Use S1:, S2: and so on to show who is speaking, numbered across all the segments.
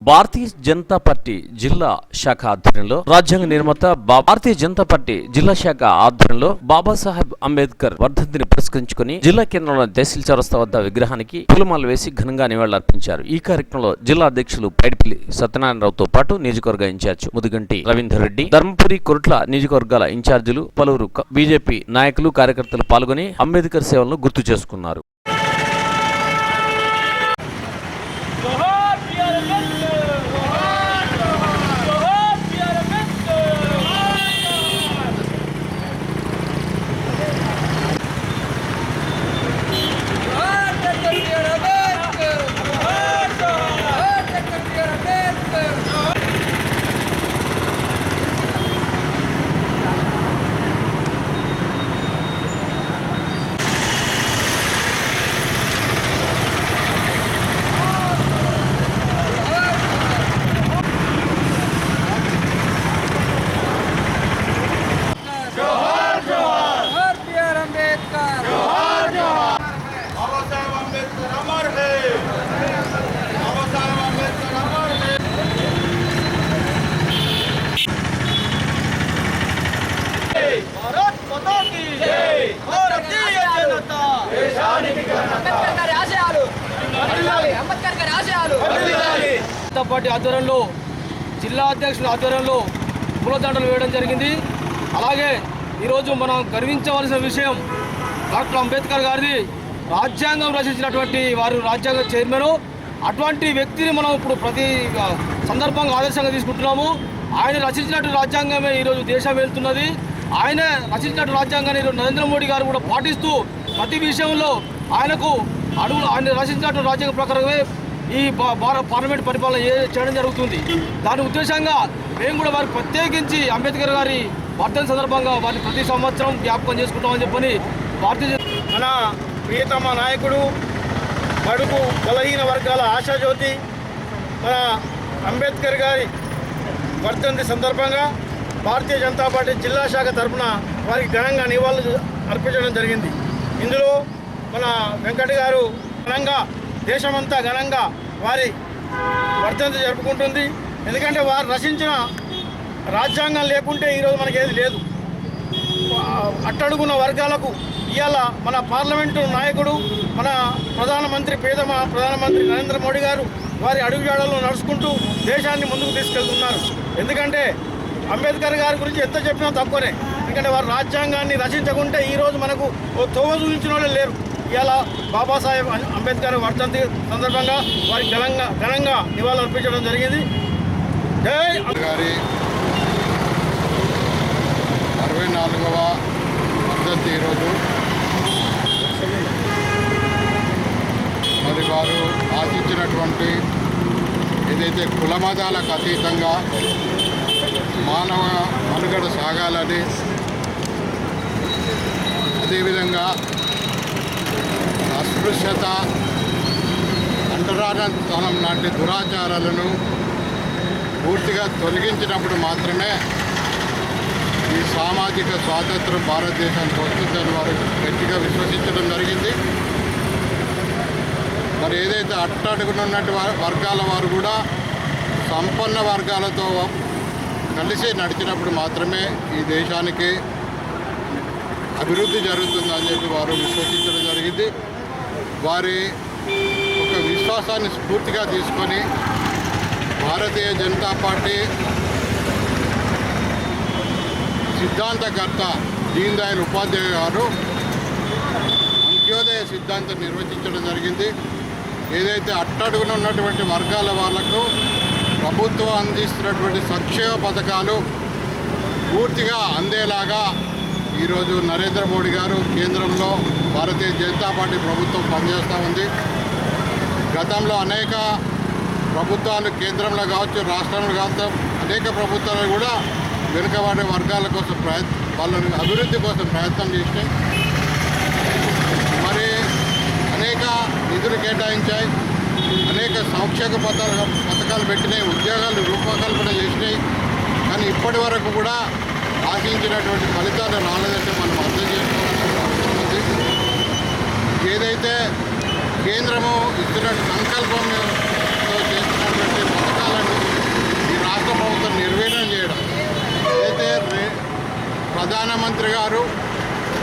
S1: Bharatiya Janata party జిల్లా శాఖ ఆధ్వర్యంలో రాజ్యాంగ నిర్మాత భారతీయ జనతా పార్టీ జిల్లా శాఖ ఆధ్వర్యంలో బాబాసాహెబ్ అంబేద్కర్ వర్ధంతిని పురస్కరించుకుని జిల్లా కేంద్రంలోని తహసీల్ చౌరస్తా వద్ద విగ్రహానికి పూలమాలలు వేసి ఘనంగా నివాళులర్పించారు. ఈ కార్యక్రమంలో జిల్లా అధ్యక్షులు పైడిపల్లి సత్యనారాయణరావుతో పాటు నియోజకవర్గ ఇన్ఛార్జ్ ముదిగంటి రవీందర్ రెడ్డి, ధర్మపురి, కొరుట్ల నియోజకవర్గాల ఇన్ఛార్జీలు, పలువురు బీజేపీ నాయకులు, కార్యకర్తలు పాల్గొని అంబేద్కర్ సేవలను గుర్తు చేసుకున్నారు.
S2: పార్టీ ఆధ్వర్యంలో జిల్లా అధ్యక్షుల ఆధ్వర్యంలో పూలదండలు వేయడం జరిగింది. అలాగే ఈరోజు మనం గర్వించవలసిన విషయం డాక్టర్ అంబేద్కర్ గారిది రాజ్యాంగం రచించినటువంటి వారు రాజ్యాంగ చైర్మన్. అటువంటి వ్యక్తిని మనం ఇప్పుడు ప్రతి సందర్భంగా ఆదర్శంగా తీసుకుంటున్నాము. ఆయన రచించినట్టు రాజ్యాంగమే ఈరోజు దేశం వెళ్తున్నది. ఆయన రచించినట్టు రాజ్యాంగాన్ని ఈరోజు నరేంద్ర మోడీ గారు కూడా పాటిస్తూ ప్రతి విషయంలో ఆయన రచించినట్టు రాజ్యాంగం ప్రకారమే ఈ పార్లమెంట్ పరిపాలన చేయడం జరుగుతుంది. దాని ఉద్దేశంగా మేము కూడా వారికి ప్రత్యేకించి అంబేద్కర్ గారి వర్ధంతి సందర్భంగా వారిని ప్రతి సంవత్సరం జ్ఞాపకం చేసుకుంటామని చెప్పని
S3: మన ప్రియతమ నాయకుడు, బడుగు బలహీన వర్గాల ఆశాజ్యోతి మన అంబేద్కర్ గారి వర్ధంతి సందర్భంగా భారతీయ జనతా పార్టీ జిల్లా శాఖ తరఫున వారికి ఘనంగా నివాళులు అర్పించడం జరిగింది. ఇందులో మన వెంకట గారు ఘనంగా దేశమంతా ఘనంగా వారి వర్ధంతి జరుపుకుంటుంది. ఎందుకంటే వారు రచించిన రాజ్యాంగం లేకుంటే ఈరోజు మనకి ఏది లేదు. అట్టడుగున్న వర్గాలకు ఇవాళ మన పార్లమెంటు నాయకుడు, మన ప్రధానమంత్రి నరేంద్ర మోడీ గారు వారి అడుగుజాడల్లో నడుచుకుంటూ దేశాన్ని ముందుకు తీసుకెళ్తున్నారు. ఎందుకంటే అంబేద్కర్ గారి గురించి ఎంత చెప్పినా తక్కువనే. ఎందుకంటే వారు రాజ్యాంగాన్ని రచించకుంటే ఈరోజు మనకు తోవ చూపించిన వాళ్ళే లేరు. ఇవాళ బాబాసాహెబ్ అంబేద్కర్ వర్ధంతి సందర్భంగా వారికి ఘనంగా నివాళులు అర్పించడం జరిగింది. జై
S4: గారి 64వ వర్ధంతి ఈరోజు. మరి వారు ఆశించినటువంటి ఏదైతే కులమతాలకు అతీతంగా మానవ మనుగడ సాగాలని, అదేవిధంగా అస్పృశ్యత, అంటరానితనం లాంటి దురాచారాలను పూర్తిగా తొలగించినప్పుడు మాత్రమే ఈ సామాజిక స్వాతంత్రం భారతదేశానికి వస్తుందని వారు గట్టిగా విశ్వసించడం జరిగింది. మరి ఏదైతే అట్టడుగునున్నటువంటి వర్గాల వారు కూడా సంపన్న వర్గాలతో కలిసి నడిచినప్పుడు మాత్రమే ఈ దేశానికి అభివృద్ధి జరుగుతుందని చెప్పి వారు విశ్వసించడం జరిగింది. వారి ఒక విశ్వాసాన్ని స్ఫూర్తిగా తీసుకొని భారతీయ జనతా పార్టీ సిద్ధాంతకర్త దీన్ దయాళ్ ఉపాధ్యాయ గారు అంత్యోదయ సిద్ధాంతం నిర్వచించడం జరిగింది. ఏదైతే అట్టడుగున ఉన్నటువంటి వర్గాల వాళ్లకు ప్రభుత్వం అందిస్తున్నటువంటి సంక్షేమ పథకాలు పూర్తిగా అందేలాగా ఈరోజు నరేంద్ర మోడీ గారు కేంద్రంలో భారతీయ జనతా పార్టీ ప్రభుత్వం పనిచేస్తూ ఉంది. గతంలో అనేక ప్రభుత్వాలు కేంద్రంలో కావచ్చు, రాష్ట్రంలో కావచ్చు, అనేక ప్రభుత్వాలు కూడా వెనుకబడే వర్గాల కోసం వాళ్ళని అభివృద్ధి కోసం ప్రయత్నం చేసినాయి. మరి అనేక నిధులు కేటాయించాయి, అనేక సంక్షేమ పథకాలు పెట్టినాయి, ఉద్యోగాలు రూపకల్పన చేసినాయి. కానీ ఇప్పటి వరకు కూడా ఆశించినటువంటి ఫలితాలు రాలేదంటే మనం అర్థం చేసుకోవాల్సిన అవసరం ఉంది. ఏదైతే కేంద్రము ఇస్తున్న సంకల్పంతో చేస్తున్నటువంటి పథకాలను అంబేద్కర్ గారు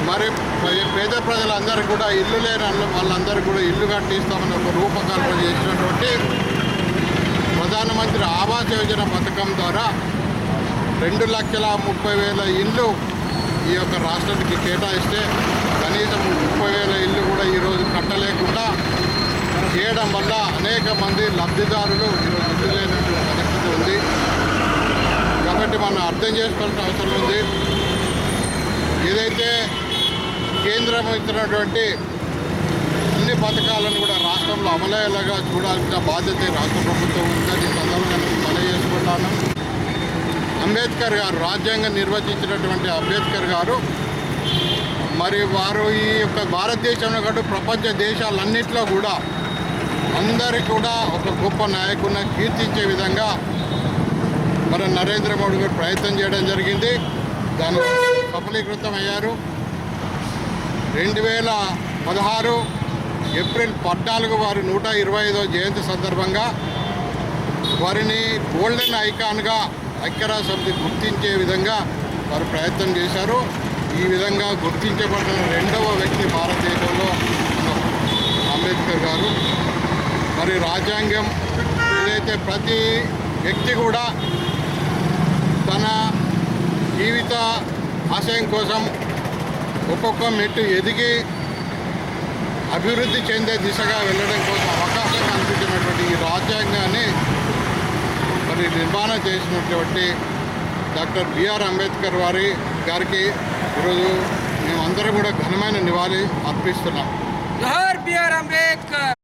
S4: మరి పేద ప్రజలందరూ కూడా ఇల్లు లేని వాళ్ళందరూ కూడా ఇల్లు కట్టిస్తామని ఒక రూపకల్పన చేసినటువంటి ప్రధానమంత్రి ఆవాస్ యోజన పథకం ద్వారా 2,30,000 ఇళ్ళు ఈ యొక్క రాష్ట్రానికి కేటాయిస్తే కనీసం 30,000 ఇళ్ళు కూడా ఈరోజు కట్టలేకుండా చేయడం వల్ల అనేక మంది లబ్ధిదారులు ఈరోజు ఇల్లు లేనటువంటి పరిస్థితి ఉంది. కాబట్టి మనం అర్థం చేసుకోవాల్సిన అవసరం ఉంది. ఏదైతే కేంద్రం ఇచ్చినటువంటి అన్ని పథకాలను కూడా రాష్ట్రంలో అమలయ్యేలాగా చూడాల్సిన బాధ్యత రాష్ట్ర ప్రభుత్వం ఉందని సందర్భంగా తెలియజేసుకుంటాను. అంబేద్కర్ గారు రాజ్యాంగం నిర్వచించినటువంటి అంబేద్కర్ గారు మరి వారు ఈ యొక్క భారతదేశంలో కాదు ప్రపంచ దేశాలన్నింటిలో కూడా అందరికీ కూడా ఒక గొప్ప నాయకుడిని కీర్తించే విధంగా మన నరేంద్ర మోడీ గారు ప్రయత్నం చేయడం జరిగింది. దాని సఫలీకృతం అయ్యారు. 2016 ఏప్రిల్ 14 వారి 125వ జయంతి సందర్భంగా వారిని గోల్డెన్ ఐకాన్గా ఐక్యరాజ్య సమితి గుర్తించే విధంగా వారు ప్రయత్నం చేశారు. ఈ విధంగా గుర్తించబడిన 2వ వ్యక్తి భారతదేశంలో అంబేద్కర్ గారు. మరి రాజ్యాంగం ఏదైతే ప్రతి వ్యక్తి కూడా తన జీవిత ఆశయం కోసం ఒక్కొక్క మెట్టు ఎదిగి అభివృద్ధి చెందే దిశగా వెళ్ళడం కోసం అవకాశం కల్పించినటువంటి ఈ రాజ్యాంగాన్ని మరి నిర్మాణం చేసినటువంటి డాక్టర్ బిఆర్ అంబేద్కర్ గారికి ఈరోజు మేమందరం కూడా ఘనమైన నివాళి అర్పిస్తున్నాం.
S5: జోహార్ బిఆర్ అంబేద్కర్.